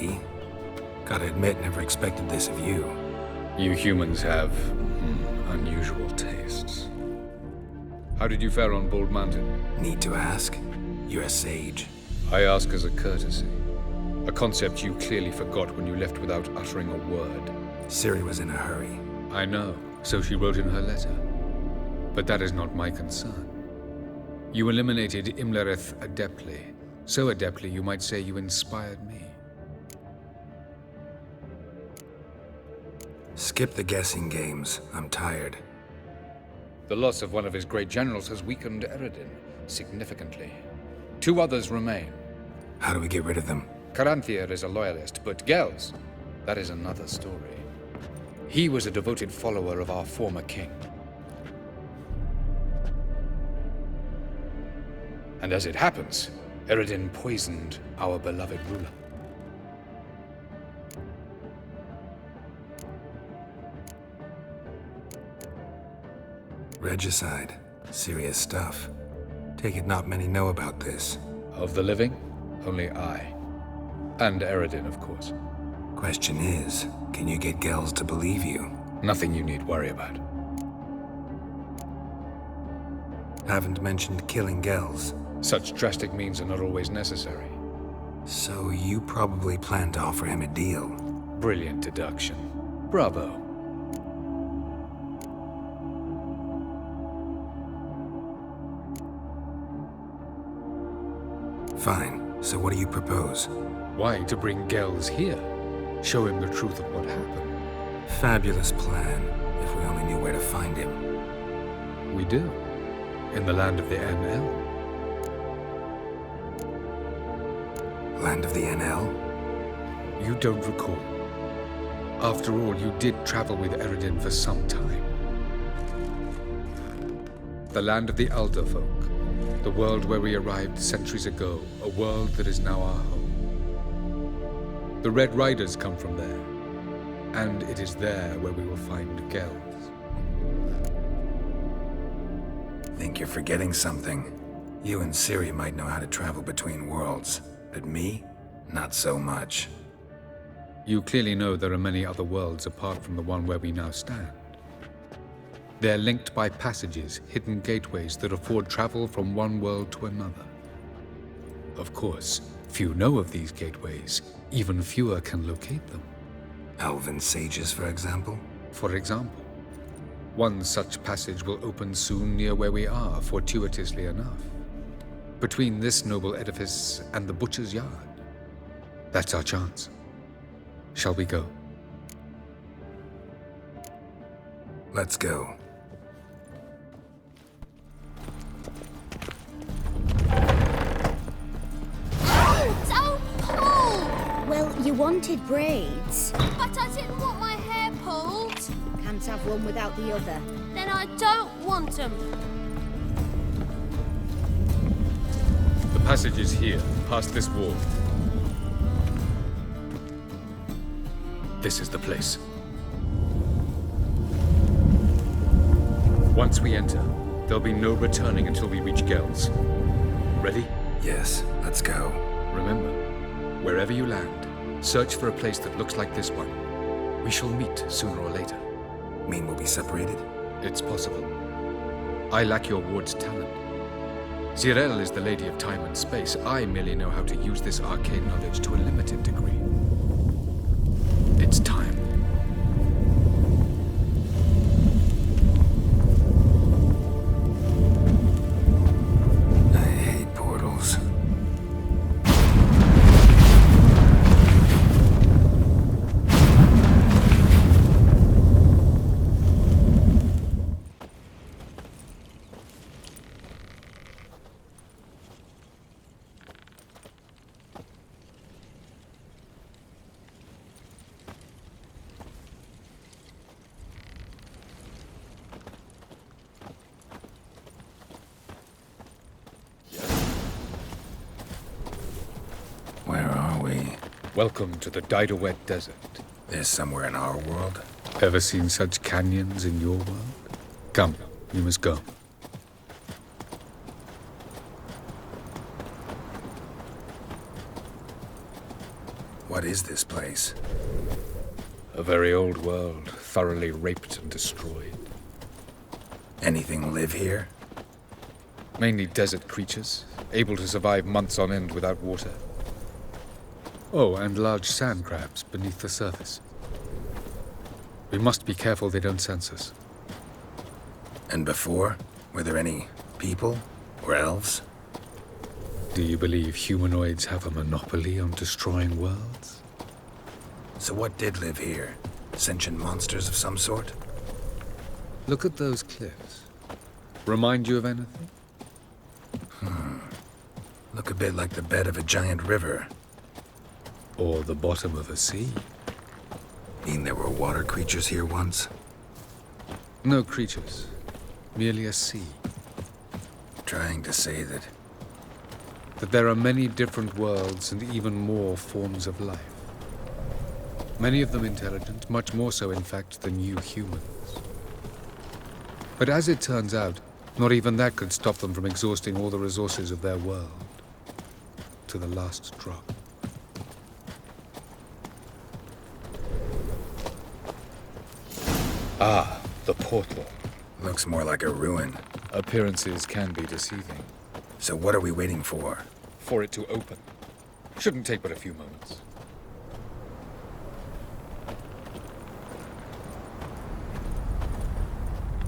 see? Gotta admit, never expected this of you. You humans have unusual tastes. How did you fare on Bald Mountain? Need to ask? You're a sage. I ask as a courtesy. A concept you clearly forgot when you left without uttering a word. Ciri was in a hurry. I know, so she wrote in her letter. But that is not my concern. You eliminated Imlerith adeptly. So adeptly, you might say you inspired me. Skip the guessing games. I'm tired. The loss of one of his great generals has weakened Eredin significantly. 2 others remain. How do we get rid of them? Caranthir is a loyalist, but Gels, that is another story. He was a devoted follower of our former king. And as it happens, Eredin poisoned our beloved ruler. Regicide. Serious stuff. Take it not many know about this. Of the living, only I. And Eredin, of course. Question is, can you get Gels to believe you? Nothing you need worry about. Haven't mentioned killing Gels. Such drastic means are not always necessary. So you probably plan to offer him a deal. Brilliant deduction. Bravo. Fine. So what do you propose? Why, to bring Gels here? Show him the truth of what happened. Fabulous plan, if we only knew where to find him. We do. In the land of the NL. Land of the NL? You don't recall. After all, you did travel with Eredin for some time. The land of the Alderfolk. The world where we arrived centuries ago. A world that is now our home. The Red Riders come from there. And it is there where we will find Gels. Think you're forgetting something. You and Ciri might know how to travel between worlds, but me? Not so much. You clearly know there are many other worlds apart from the one where we now stand. They're linked by passages, hidden gateways that afford travel from one world to another. Of course, few know of these gateways. Even fewer can locate them. Elven sages, for example? For example. One such passage will open soon near where we are, fortuitously enough. Between this noble edifice and the butcher's yard. That's our chance. Shall we go? Let's go. Don't pull! Well, you wanted braids. But I didn't want my hair pulled. Can't have one without the other. Then I don't want them. The passage is here, past this wall. This is the place. Once we enter, there'll be no returning until we reach Gels. Ready? Yes, let's go. Remember, wherever you land, search for a place that looks like this one. We shall meet sooner or later. Mean we'll be separated? It's possible. I lack your ward's talent. Zirel is the lady of time and space. I merely know how to use this arcane knowledge to a limited degree. It's time. I hate portals. Where are we? Welcome to the Didowet Desert. There's somewhere in our world? Ever seen such canyons in your world? Come, we must go. What is this place? A very old world, thoroughly raped and destroyed. Anything live here? Mainly desert creatures, able to survive months on end without water. Oh, and large sand crabs beneath the surface. We must be careful they don't sense us. And before? Were there any people? Or elves? Do you believe humanoids have a monopoly on destroying worlds? So what did live here? Sentient monsters of some sort? Look at those cliffs. Remind you of anything? Look a bit like the bed of a giant river. Or the bottom of a sea? Mean there were water creatures here once? No creatures. Merely a sea. Trying to say that... That there are many different worlds and even more forms of life. Many of them intelligent, much more so in fact than you humans. But as it turns out, not even that could stop them from exhausting all the resources of their world. To the last drop. Ah, the portal. Looks more like a ruin. Appearances can be deceiving. So what are we waiting for? For it to open. Shouldn't take but a few moments.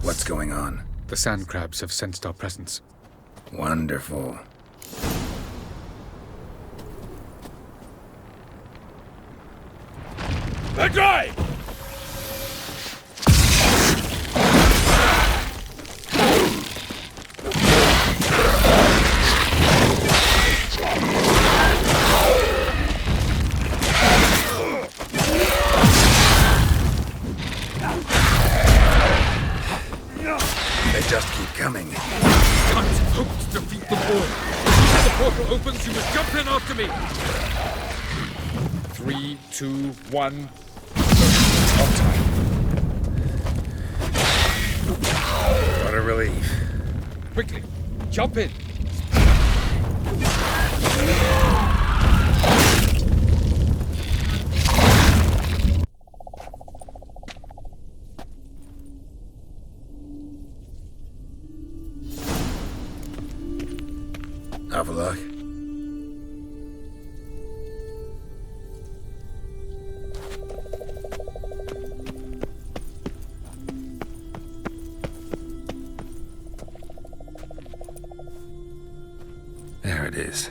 What's going on? The sand crabs have sensed our presence. Wonderful. They're dry! They just keep coming. Can't hope to defeat them all. As the portal opens, you must jump in after me. 3, 2, 1. On time. What a relief. Quickly, jump in. Have a look. There it is.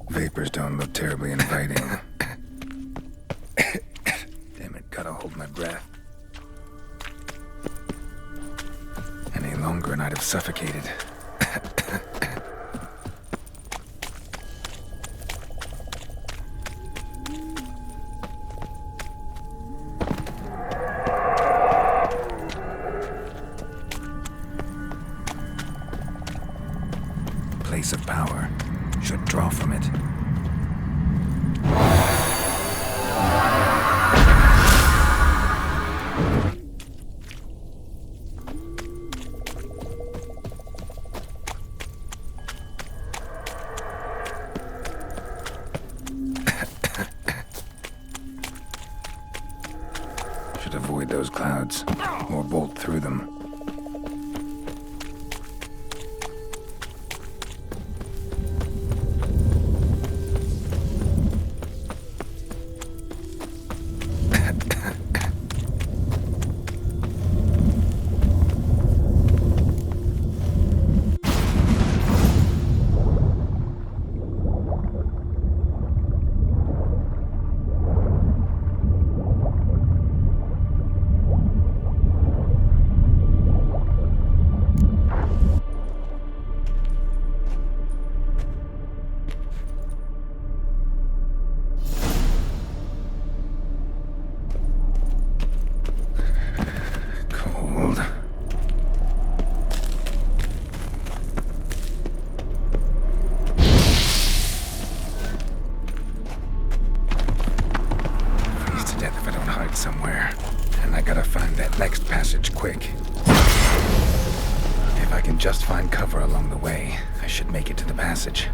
Vapors don't look terribly inviting. Damn it, gotta hold my breath. Any longer and I'd have suffocated. Place of power. Should draw from it. Should avoid those clouds, or bolt through them. Somewhere. and I gotta find that next passage quick. If I can just find cover along the way, I should make it to the passage.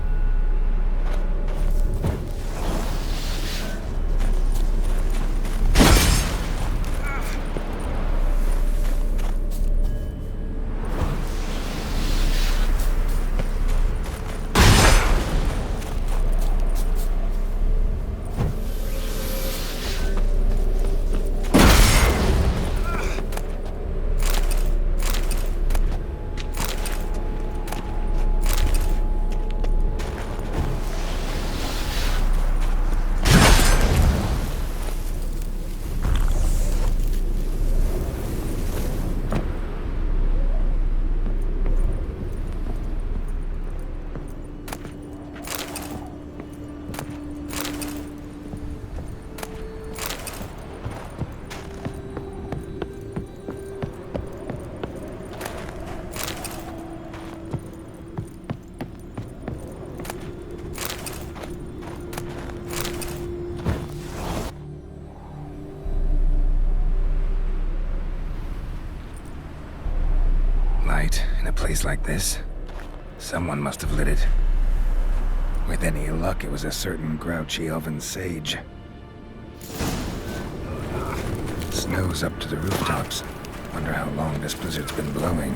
In a place like this, someone must have lit it. With any luck, it was a certain grouchy elven sage. Snow's up to the rooftops. Wonder how long this blizzard's been blowing.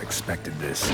Expected this.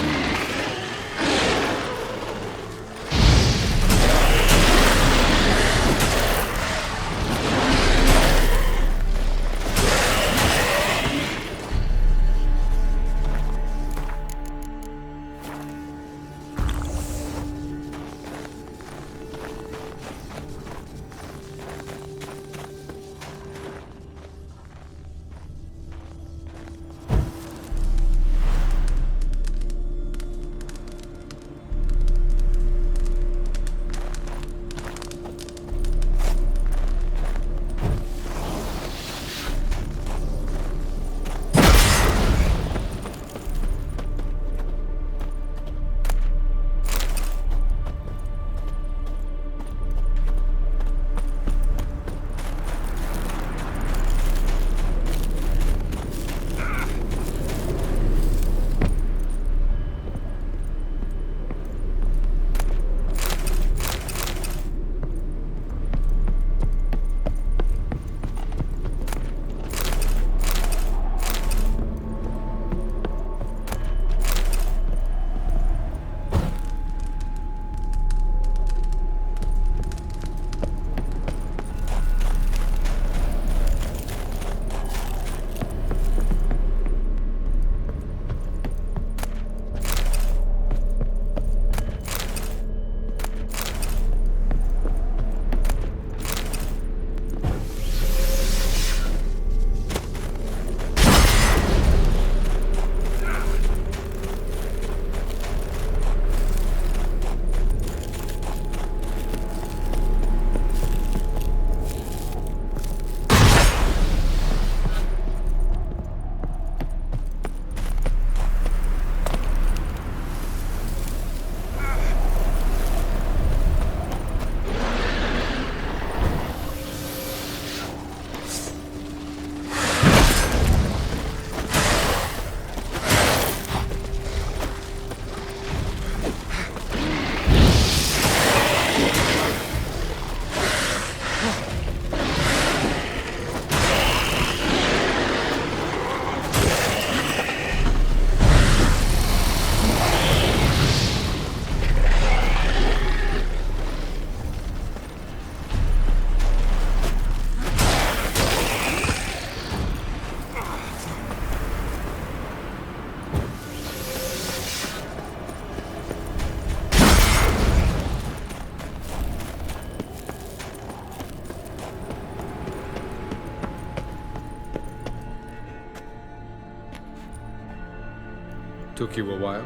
Took you a while?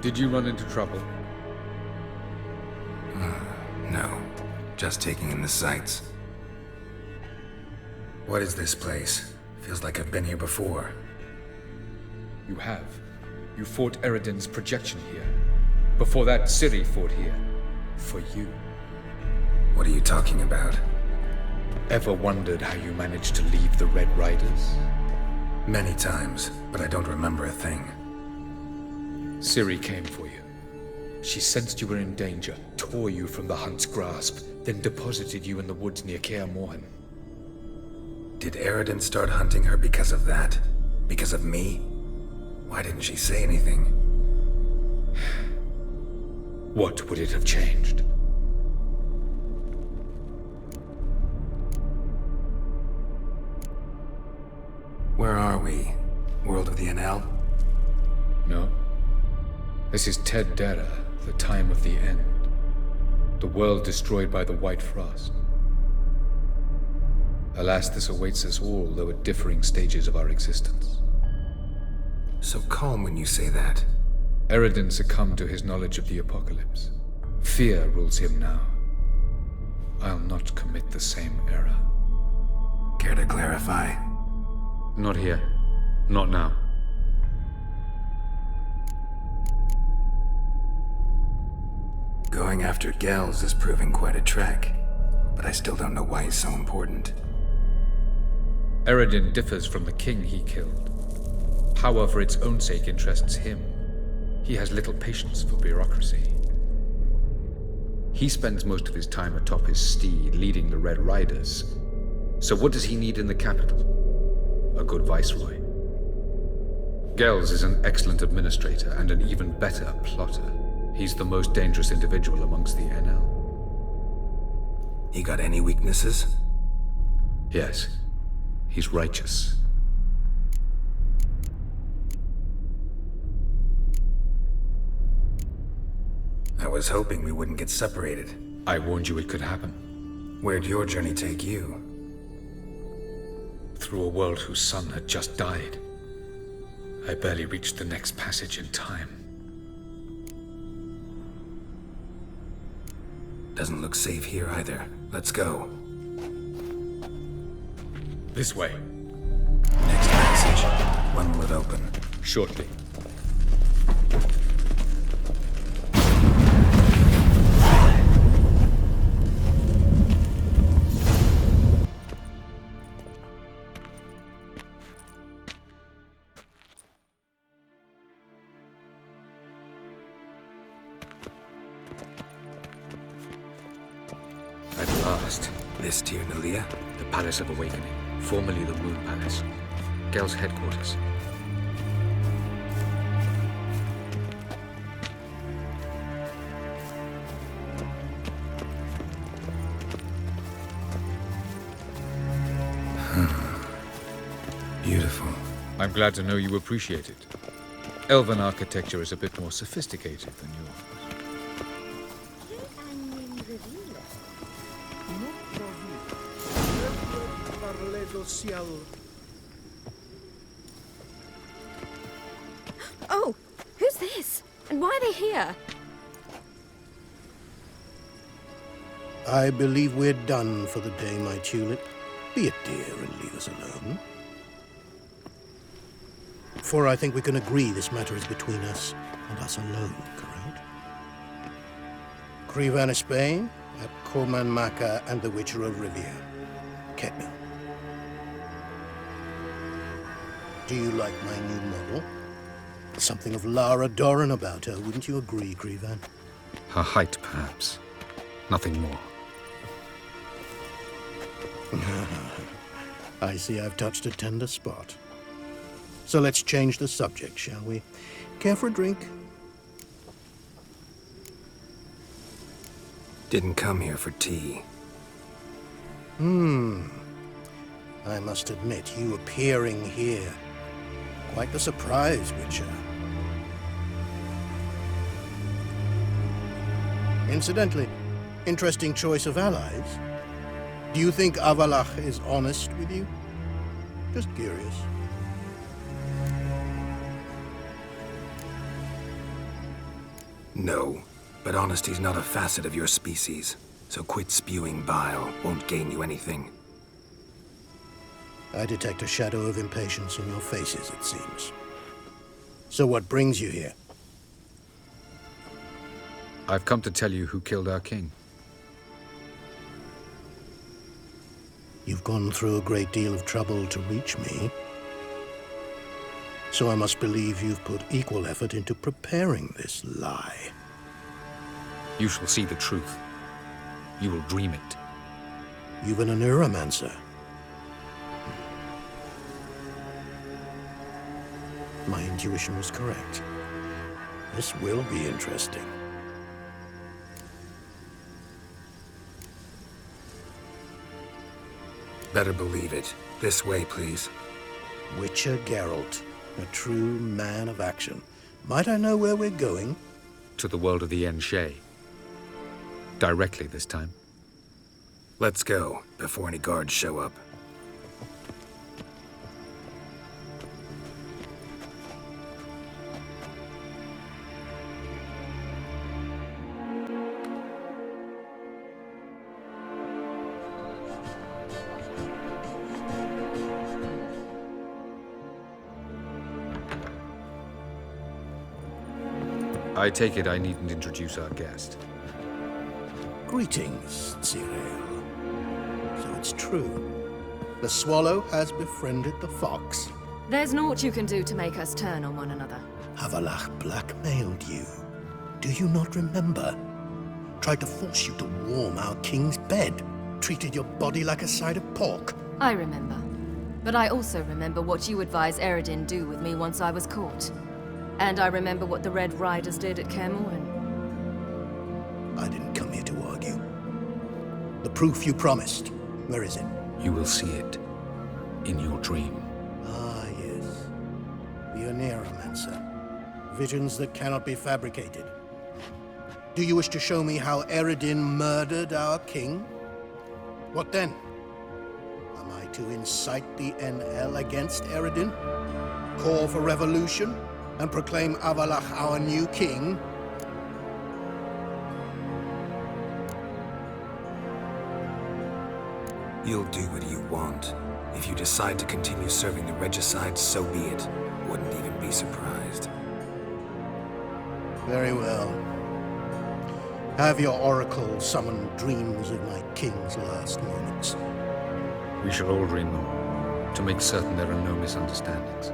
Did you run into trouble? No, just taking in the sights. What is this place? Feels like I've been here before. You have. You fought Eredin's projection here. Before that, Ciri fought here. For you. What are you talking about? Ever wondered how you managed to leave the Red Riders? Many times, but I don't remember a thing. Ciri came for you. She sensed you were in danger, tore you from the Hunt's grasp, then deposited you in the woods near Kaer Morhen. Did Eredin start hunting her because of that? Because of me? Why didn't she say anything? What would it have changed? Where are we? World of the NL? No. This is Ted Dera, the time of the end. The world destroyed by the White Frost. Alas, this awaits us all, though at differing stages of our existence. So calm when you say that. Eredin succumbed to his knowledge of the apocalypse. Fear rules him now. I'll not commit the same error. Care to clarify? Not here. Not now. Going after Gels is proving quite a trek, but I still don't know why he's so important. Eredin differs from the king he killed. Power for its own sake interests him. He has little patience for bureaucracy. He spends most of his time atop his steed, leading the Red Riders. So what does he need in the capital? A good viceroy. Gels is an excellent administrator and an even better plotter. He's the most dangerous individual amongst the NL. He got any weaknesses? Yes. He's righteous. I was hoping we wouldn't get separated. I warned you it could happen. Where'd your journey take you? Through a world whose son had just died. I barely reached the next passage in time. Doesn't look safe here either. Let's go. This way. Next passage. When will it open? Shortly. At last. This Tyr Nalia? The Palace of Awakening, formerly the Moon Palace. Gel's headquarters. Beautiful. I'm glad to know you appreciate it. Elven architecture is a bit more sophisticated than yours. Oh, who's this? And why are they here? I believe we're done for the day, my tulip. Be a dear and leave us alone. For I think we can agree this matter is between us and us alone, correct? Krivan of Spain, at Corman Maca and the Witcher of Rivia. Ketna. Do you like my new model? Something of Lara Doran about her, wouldn't you agree, Krivan? Her height, perhaps. Nothing more. I see I've touched a tender spot. So let's change the subject, shall we? Care for a drink? Didn't come here for tea. I must admit, you appearing here. Quite the surprise, Witcher. Incidentally, interesting choice of allies. Do you think Avalach is honest with you? Just curious. No. But honesty's not a facet of your species, so quit spewing bile. Won't gain you anything. I detect a shadow of impatience in your faces, it seems. So what brings you here? I've come to tell you who killed our king. You've gone through a great deal of trouble to reach me. So I must believe you've put equal effort into preparing this lie. You shall see the truth. You will dream it. You've been a neuromancer. My intuition was correct. This will be interesting. Better believe it. This way, please. Witcher Geralt, a true man of action. Might I know where we're going? To the world of the Enshe. Directly this time. Let's go, before any guards show up. I take it I needn't introduce our guest. Greetings, Cyril. So it's true. The swallow has befriended the fox. There's naught you can do to make us turn on one another. Havalach blackmailed you. Do you not remember? Tried to force you to warm our king's bed. Treated your body like a side of pork. I remember. But I also remember what you advised Eredin do with me once I was caught. And I remember what the Red Riders did at Kaer Morhen. I didn't come here to argue. The proof you promised. Where is it? You will see it in your dream. Ah, yes. The Neuromancer. Visions that cannot be fabricated. Do you wish to show me how Eredin murdered our king? What then? Am I to incite the NL against Eredin? Call for revolution? And proclaim Avalach our new king? You'll do what you want. If you decide to continue serving the regicide, so be it. Wouldn't even be surprised. Very well. Have your oracle summon dreams of my king's last moments. We shall all dream them, to make certain there are no misunderstandings.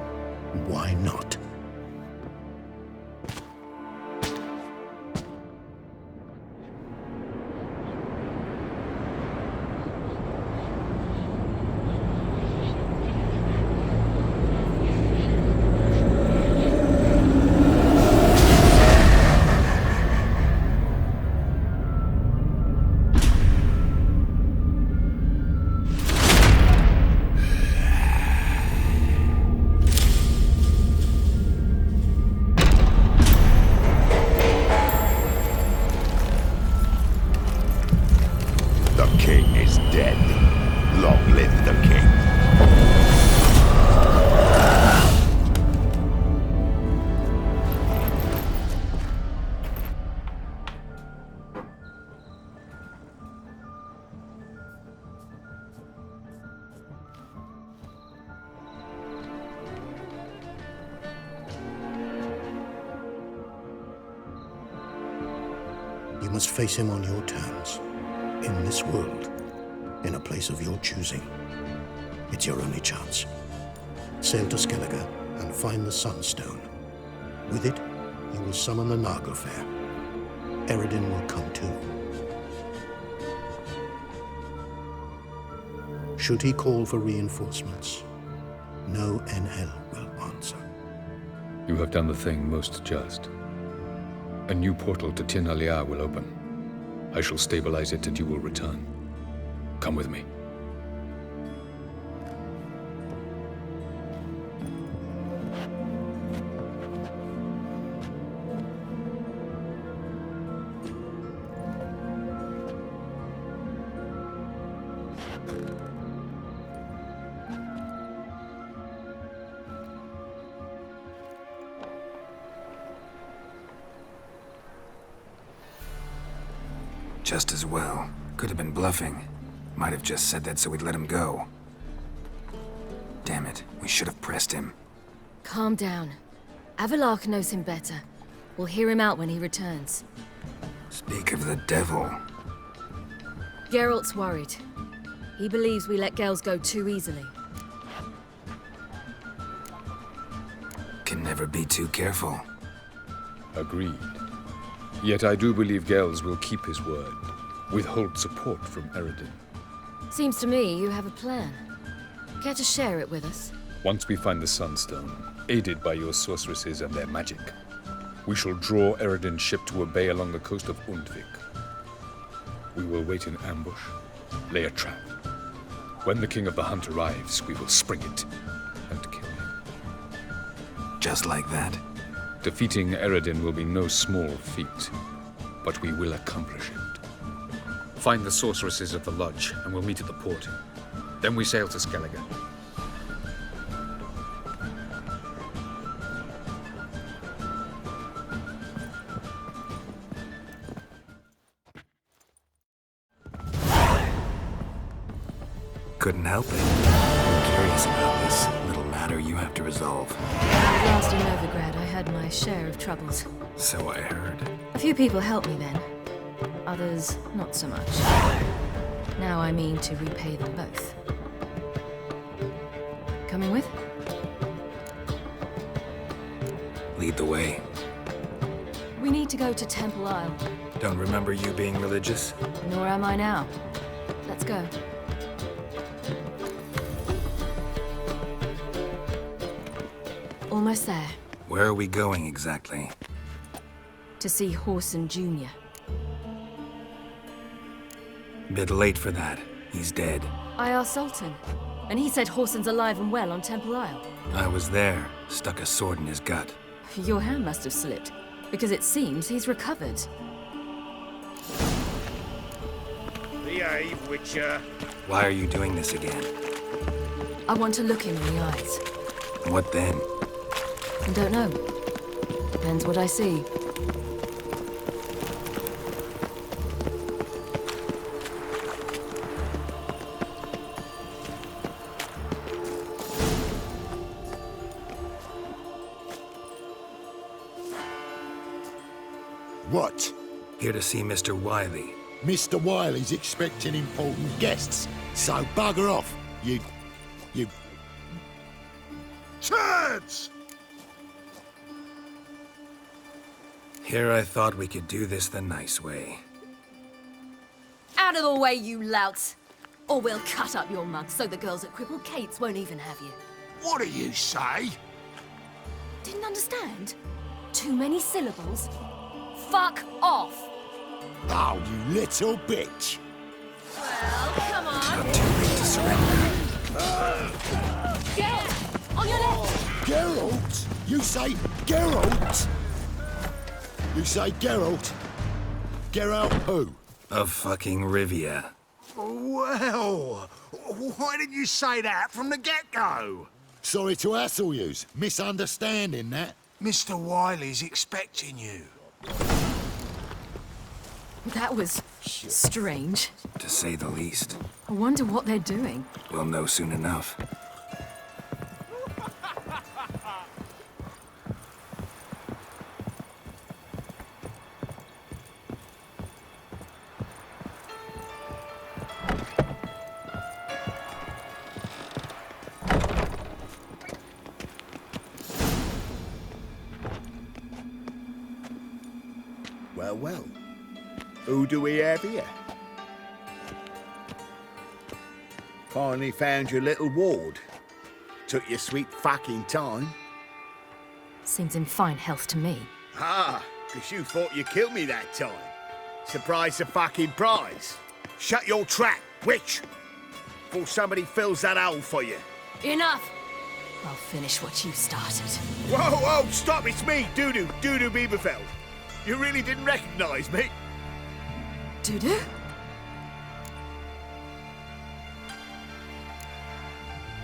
Why not? You must face him on your terms. In this world. In a place of your choosing. It's your only chance. Sail to Skellige and find the Sunstone. With it, you will summon the Nagelfair. Eredin will come too. Should he call for reinforcements, no NL will answer. You have done the thing most just. A new portal to Tin Alia will open. I shall stabilize it and you will return. Come with me. Just as well. Could have been bluffing. Might have just said that so we'd let him go. Damn it, we should have pressed him. Calm down. Avalark knows him better. We'll hear him out when he returns. Speak of the devil. Geralt's worried. He believes we let girls go too easily. Can never be too careful. Agreed. Yet I do believe Gels will keep his word. Withhold support from Eredin. Seems to me you have a plan. Care to share it with us? Once we find the Sunstone, aided by your sorceresses and their magic, we shall draw Eredin's ship to a bay along the coast of Undvik. We will wait in ambush, lay a trap. When the King of the Hunt arrives, we will spring it and kill him. Just like that. Defeating Eredin will be no small feat, but we will accomplish it. Find the sorceresses at the lodge, and we'll meet at the port. Then we sail to Skellige. Couldn't help it. I'm curious about this little matter you have to resolve. Last in Novigrad, I had my share of troubles. So I heard. A few people helped me then. Others, not so much. Now I mean to repay them both. Coming with? Lead the way. We need to go to Temple Isle. Don't remember you being religious? Nor am I now. Let's go. Almost there. Where are we going exactly? To see Horson Jr. Bit late for that. He's dead. I asked Sultan, and he said Horson's alive and well on Temple Isle. I was there. Stuck a sword in his gut. Your hand must have slipped, because it seems he's recovered. Behave, Witcher. Why are you doing this again? I want to look him in the eyes. What then? I don't know. Depends what I see. What? Here to see Mr. Wiley. Mr. Wiley's expecting important guests, so bugger off, you... Turds! Here I thought we could do this the nice way. Out of the way, you louts! Or we'll cut up your mug so the girls at Cripple Kate's won't even have you. What do you say? Didn't understand? Too many syllables? Fuck off! Oh, you little bitch! Well, come on! Not too late to surrender. Get on your left! Geralt? You say Geralt? You say Geralt? Geralt who? Of fucking Rivia. Well, why didn't you say that from the get-go? Sorry to hassle yous. Misunderstanding that. Mr. Wiley's expecting you. That was strange. To say the least. I wonder what they're doing. We'll know soon enough. Well. Who do we have here? Finally found your little ward. Took your sweet fucking time. Seems in fine health to me. Ah, because you thought you killed me that time. Surprise the fucking prize. Shut your trap, witch! Before somebody fills that hole for you. Enough! I'll finish what you started. Whoa, stop, it's me, Dudu Bieberfeld. You really didn't recognize me? Dudu?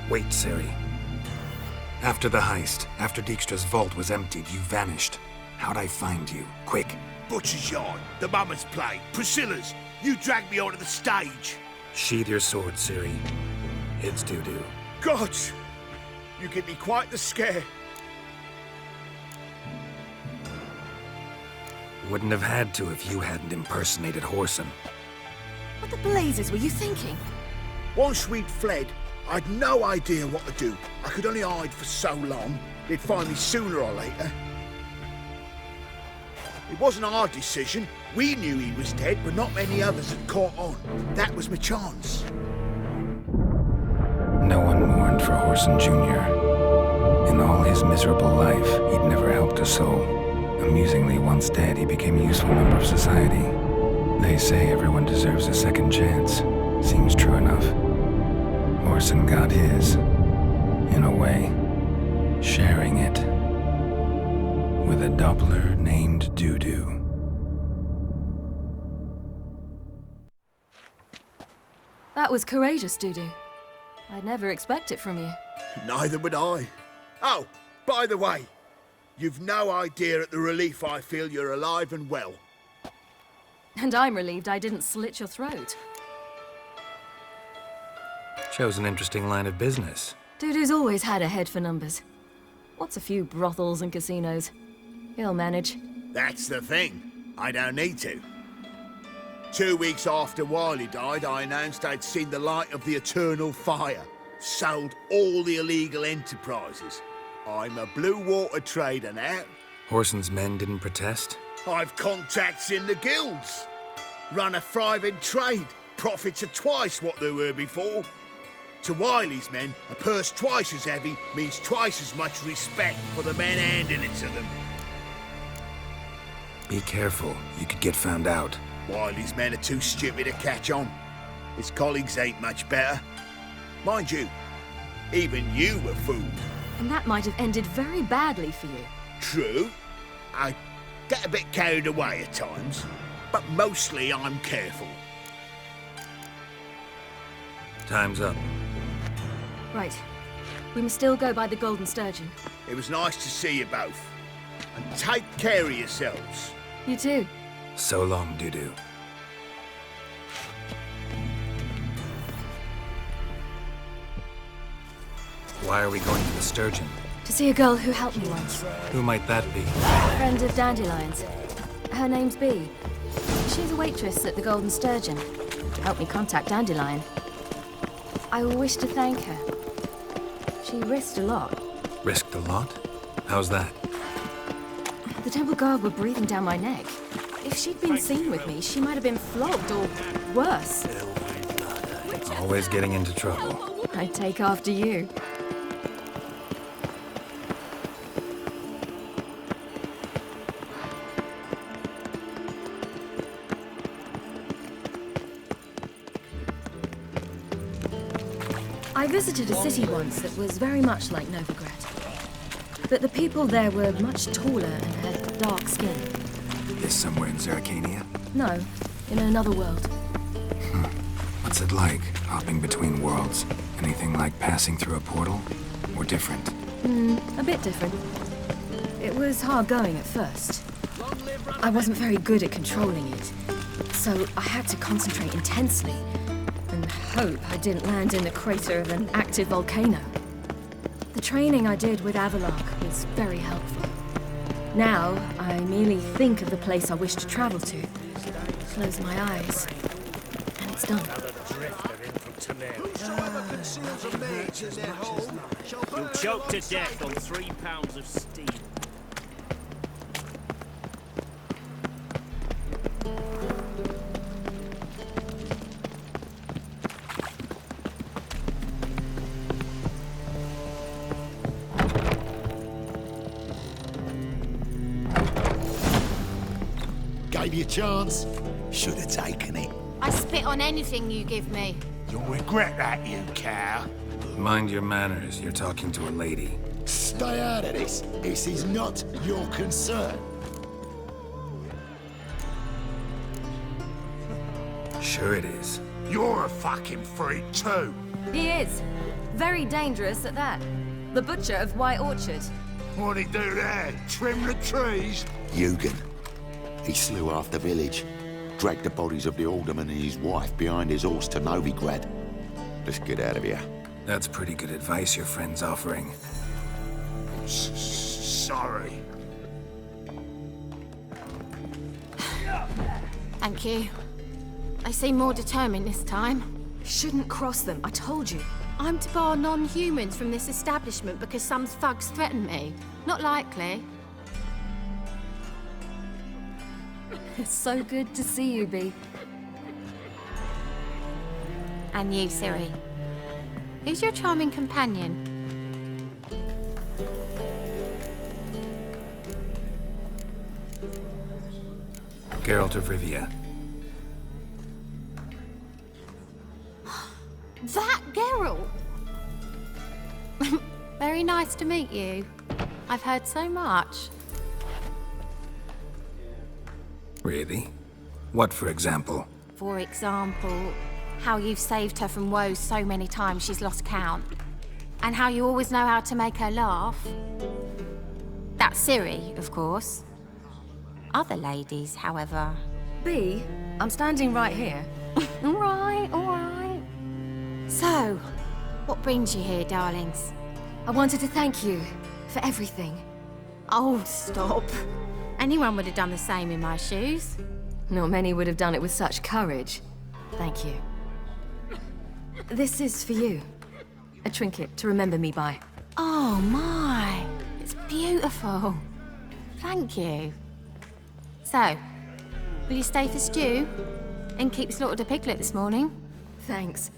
Wait, Ciri. After the heist, after Dijkstra's vault was emptied, you vanished. How'd I find you? Quick. Butcher's Yard, the Mummer's Play, Priscilla's. You dragged me onto the stage. Sheath your sword, Ciri. It's doo-doo. Gods! You give me quite the scare. Wouldn't have had to if you hadn't impersonated Whoreson. What the blazes were you thinking? Once we'd fled, I'd no idea what to do. I could only hide for so long. They'd find me sooner or later. It wasn't our decision. We knew he was dead, but not many others had caught on. That was my chance. No one mourned for Whoreson Jr. In all his miserable life, he'd never helped a soul. Amusingly, once dead, he became a useful member of society. They say everyone deserves a second chance. Seems true enough. Whoreson got his, in a way, sharing it with a Doppler named Doo-Doo. That was courageous, Doo-Doo. I'd never expect it from you. Neither would I. Oh, by the way, you've no idea at the relief I feel you're alive and well. And I'm relieved I didn't slit your throat. Chose an interesting line of business. Doo-Doo's always had a head for numbers. What's a few brothels and casinos? He'll manage. That's the thing. I don't need to. 2 weeks after Wiley died, I announced I'd seen the light of the eternal fire. Sold all the illegal enterprises. I'm a blue water trader now. Whoreson's men didn't protest? I've contacts in the guilds. Run a thriving trade. Profits are twice what they were before. To Wiley's men, a purse twice as heavy means twice as much respect for the men handing it to them. Be careful, you could get found out. Wiley's men are too stupid to catch on. His colleagues ain't much better. Mind you, even you were fooled. And that might have ended very badly for you. True. I get a bit carried away at times, but mostly I'm careful. Time's up. Right. We must still go by the Golden Sturgeon. It was nice to see you both. And take care of yourselves. You too. So long, Doo-Doo. Why are we going to the Sturgeon? To see a girl who helped me once. Who might that be? Friend of Dandelion's. Her name's Bee. She's a waitress at the Golden Sturgeon. Helped me contact Dandelion. I wish to thank her. She risked a lot. Risked a lot? How's that? The Temple Guard were breathing down my neck. If she'd been seen with me, she might have been flogged or worse. Always getting into trouble. I'd take after you. I visited a city once that was very much like Novigrad. But the people there were much taller and had dark skin. This somewhere in Zeracania? No, in another world. What's it like, hopping between worlds? Anything like passing through a portal? Or different? A bit different. It was hard going at first. I wasn't very good at controlling it, so I had to concentrate intensely and hope I didn't land in the crater of an active volcano. The training I did with Avalok was very helpful. Now, I merely think of the place I wish to travel to, close my eyes, and it's done. You'll choke to death on 3 pounds of steam. Gave you a chance. Should have taken it. I spit on anything you give me. You'll regret that, you cow. Mind your manners, you're talking to a lady. Stay out of this. This is not your concern. Sure it is. You're a fucking freak too. He is. Very dangerous at that. The butcher of White Orchard. What'd he do there? Trim the trees? Eugen. He slew half the village. dragged the bodies of the alderman and his wife behind his horse to Novigrad. Let's get out of here. That's pretty good advice your friend's offering. Sorry. Thank you. They seem more determined this time. Shouldn't cross them, I told you. I'm to bar non-humans from this establishment because some thugs threaten me. Not likely. It's so good to see you, Bee. And you, Ciri. Who's your charming companion? Geralt of Rivia. That Geralt! Very nice to meet you. I've heard so much. Really? What, for example? For example, how you've saved her from woes so many times she's lost count. And how you always know how to make her laugh. That's Ciri, of course. Other ladies, however... Bee, I'm standing right here. All right, all right. So, what brings you here, darlings? I wanted to thank you for everything. Oh, stop. Anyone would have done the same in my shoes. Not many would have done it with such courage. Thank you. This is for you. A trinket to remember me by. Oh, my. It's beautiful. Thank you. So, will you stay for stew? And keep slaughtered a piglet this morning? Thanks.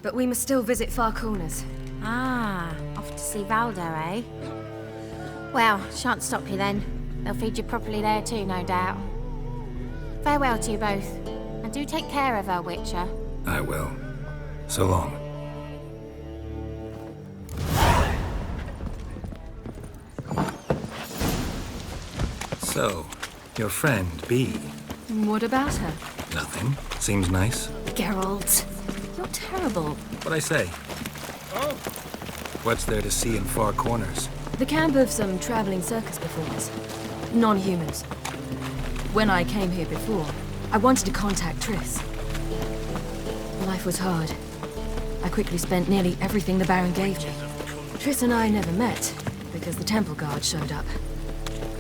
But we must still visit Far Corners. Ah, off to see Valdo, eh? Well, shan't stop you then. They'll feed you properly there too, no doubt. Farewell to you both. And do take care of her, Witcher. I will. So long. So, your friend, Bee. What about her? Nothing. Seems nice. Geralt, you're terrible. What'd I say? Oh. What's there to see in Far Corners? The camp of some traveling circus performers. Non-humans. When I came here before, I wanted to contact Triss. Life was hard. I quickly spent nearly everything the Baron gave me. Triss and I never met, because the temple guard showed up.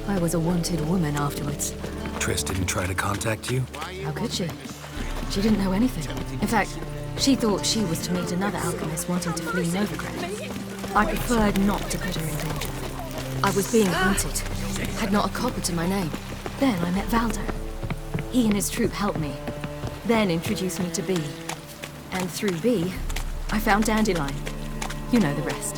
I was a wanted woman afterwards. Triss didn't try to contact you? How could she? She didn't know anything. In fact, she thought she was to meet another alchemist wanting to flee Novigrad. I preferred not to put her in danger. I was being hunted. Had not a copper to my name. Then I met Valdo. He and his troop helped me. Then introduced me to Bee. And through Bee, I found Dandelion. You know the rest.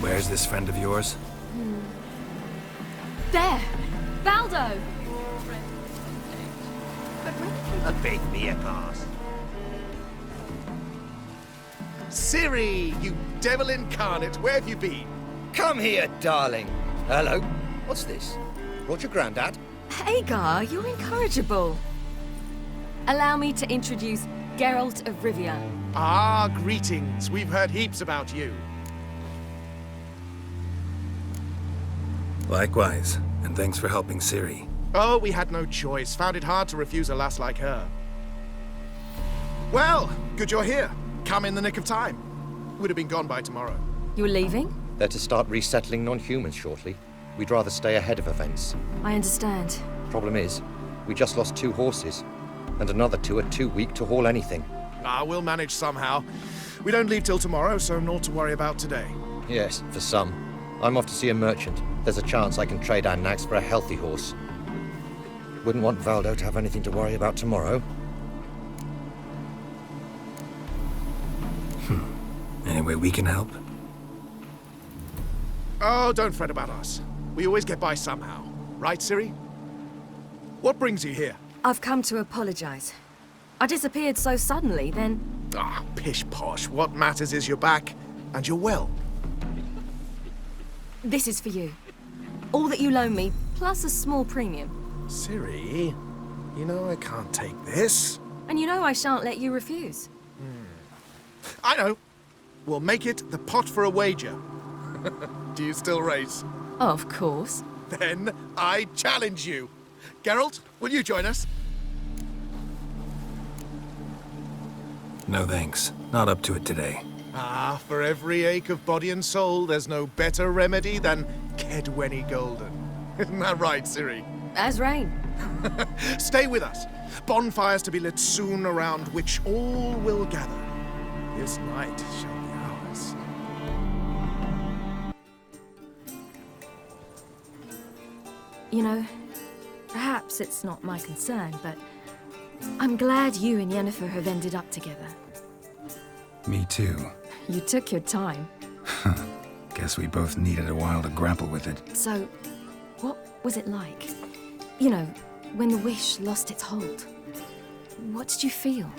Where's this friend of yours? There! Valdo! A big beer pass. Ciri, you devil incarnate, where have you been? Come here, darling. Hello. What's this? Brought your granddad? Hagar, you're incorrigible. Allow me to introduce Geralt of Rivia. Ah, greetings. We've heard heaps about you. Likewise, and thanks for helping Ciri. Oh, we had no choice. Found it hard to refuse a lass like her. Well, good you're here. Come in the nick of time. Would have been gone by tomorrow. You're leaving? They're to start resettling non-humans shortly. We'd rather stay ahead of events. I understand. Problem is, we just lost 2 horses. And another 2 are too weak to haul anything. Ah, we'll manage somehow. We don't leave till tomorrow, so naught to worry about today. Yes, for some. I'm off to see a merchant. There's a chance I can trade our nags for a healthy horse. Wouldn't want Valdo to have anything to worry about tomorrow. Any way we can help? Oh, don't fret about us. We always get by somehow. Right, Ciri? What brings you here? I've come to apologize. I disappeared so suddenly, then... Ah, pish-posh. What matters is you're back, and you're well. This is for you. All that you loan me, plus a small premium. Ciri, you know I can't take this. And you know I shan't let you refuse. I know. We'll make it the pot for a wager. Do you still race? Of course. Then I challenge you. Geralt, will you join us? No thanks. Not up to it today. Ah, for every ache of body and soul, there's no better remedy than Kedwenny Golden. Isn't that right, Ciri? As rain. Stay with us. Bonfires to be lit soon around which all will gather. This night shall be ours. You know, perhaps it's not my concern, but I'm glad you and Yennefer have ended up together. Me too. You took your time. Guess we both needed a while to grapple with it. So, what was it like? You know, when the wish lost its hold. What did you feel?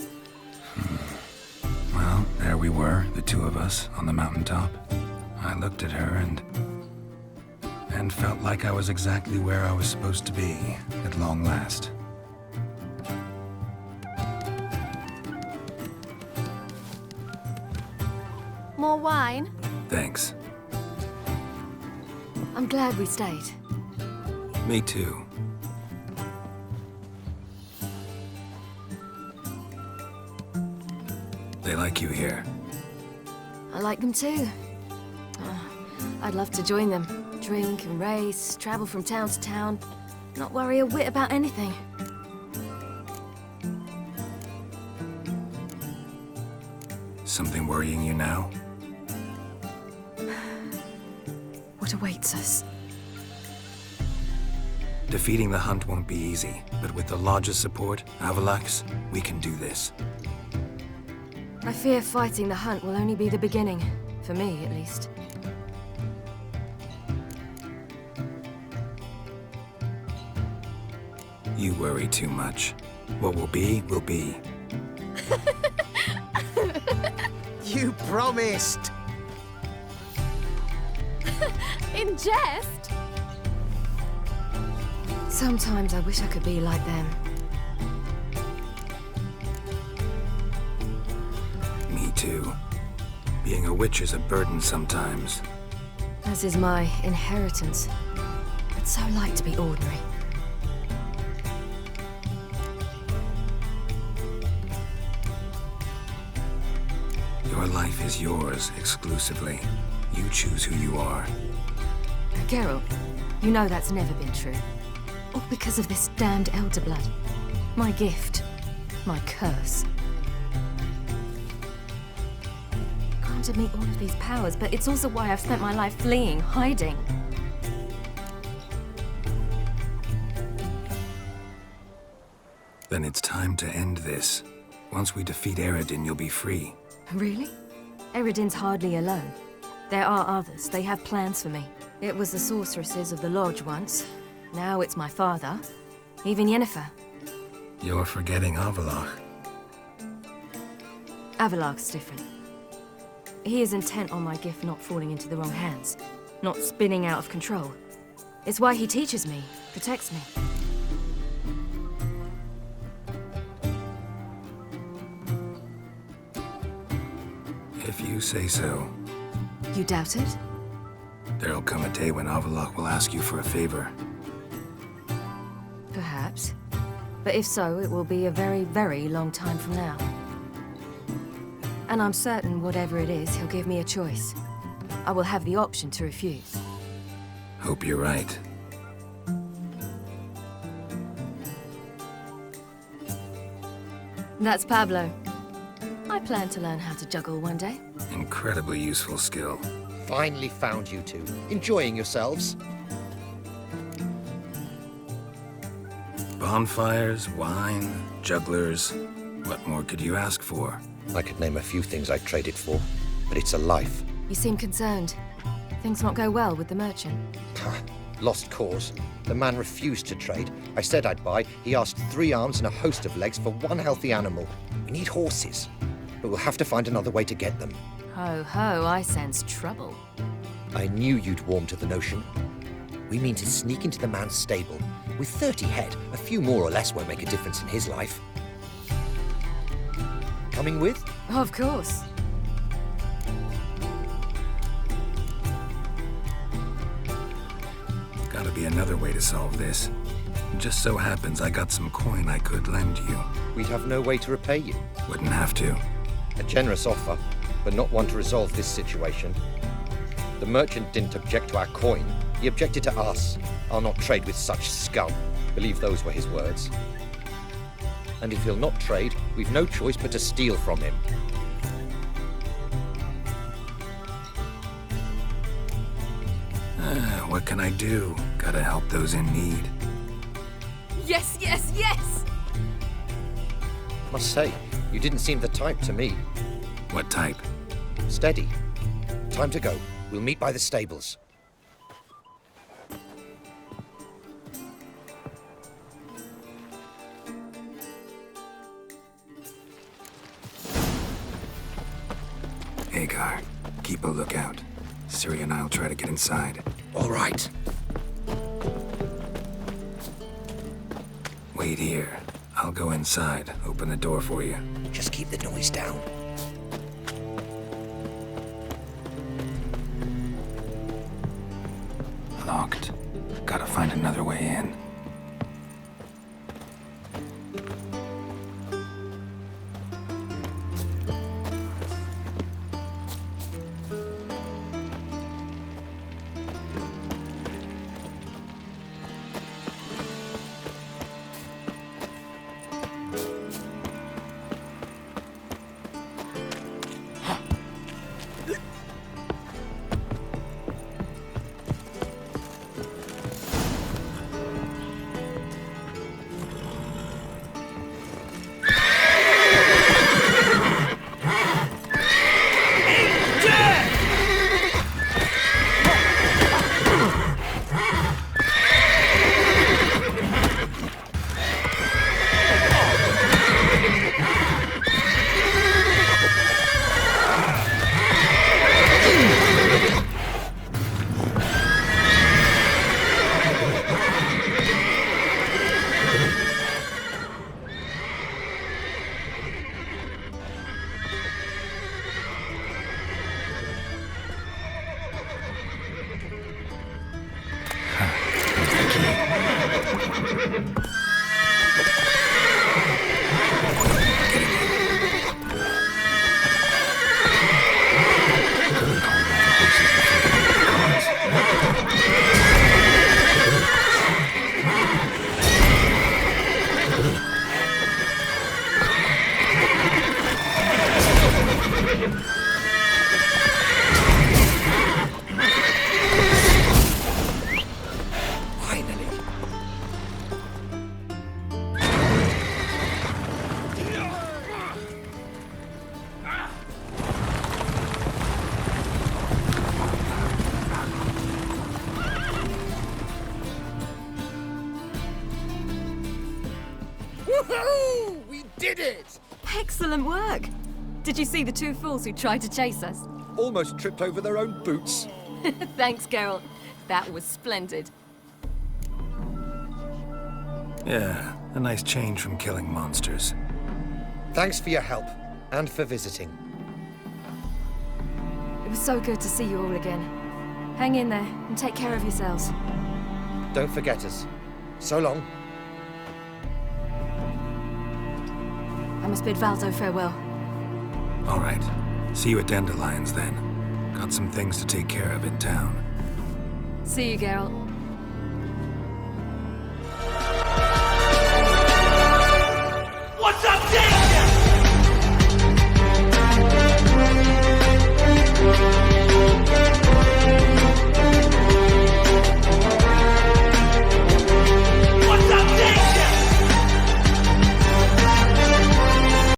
Well, there we were, the two of us, on the mountaintop. I looked at her and felt like I was exactly where I was supposed to be, at long last. More wine? Thanks. I'm glad we stayed. Me too. They like you here. I like them too. I'd love to join them. Drink and race, travel from town to town. Not worry a whit about anything. Something worrying you now? What awaits us? Defeating the hunt won't be easy, but with the Lodge's support, Avalax, we can do this. I fear fighting the hunt will only be the beginning. For me, at least. You worry too much. What will be, will be. You promised! In jest? Sometimes I wish I could be like them. Me too. Being a witch is a burden sometimes. As is my inheritance. I'd so like to be ordinary. Your life is yours exclusively. You choose who you are. Geralt, you know that's never been true. All because of this damned elder blood. My gift. My curse. Granted me all of these powers, but it's also why I've spent my life fleeing, hiding. Then it's time to end this. Once we defeat Eredin, you'll be free. Really? Eredin's hardly alone. There are others. They have plans for me. It was the sorceresses of the Lodge once. Now it's my father. Even Yennefer. You're forgetting Avalach. Avalach's different. He is intent on my gift not falling into the wrong hands. Not spinning out of control. It's why he teaches me, protects me. If you say so. You doubt it? There'll come a day when Avalach will ask you for a favor. Perhaps. But if so, it will be a very, very long time from now. And I'm certain whatever it is, he'll give me a choice. I will have the option to refuse. Hope you're right. That's Pablo. I plan to learn how to juggle one day. Incredibly useful skill. Finally found you two. Enjoying yourselves? Bonfires, wine, jugglers. What more could you ask for? I could name a few things I'd trade it for, but it's a life. You seem concerned. Things not go well with the merchant. Lost cause. The man refused to trade. I said I'd buy. He asked 3 arms and a host of legs for 1 healthy animal. We need horses, but we'll have to find another way to get them. Ho ho, I sense trouble. I knew you'd warm to the notion. We mean to sneak into the man's stable. With 30 head, a few more or less won't make a difference in his life. Coming with? Of course. Gotta be another way to solve this. Just so happens I got some coin I could lend you. We'd have no way to repay you. Wouldn't have to. A generous offer, but not one to resolve this situation. The merchant didn't object to our coin. He objected to us. I'll not trade with such scum. Believe those were his words. And if he'll not trade, we've no choice but to steal from him. What can I do? Gotta help those in need. Yes, yes, yes! Must say, you didn't seem the type to me. What type? Steady. Time to go. We'll meet by the stables. Hagar, keep a lookout. Ciri and I'll try to get inside. All right. Wait here. I'll go inside, open the door for you. Just keep the noise down. Locked. Gotta find another way in. Woohoo! We did it! Excellent work! Did you see the two fools who tried to chase us? Almost tripped over their own boots. Thanks, Geralt. That was splendid. Yeah, a nice change from killing monsters. Thanks for your help, and for visiting. It was so good to see you all again. Hang in there, and take care of yourselves. Don't forget us. So long. I must bid Valdo farewell. All right. See you at Dandelions, then. Got some things to take care of in town. See you, Geralt.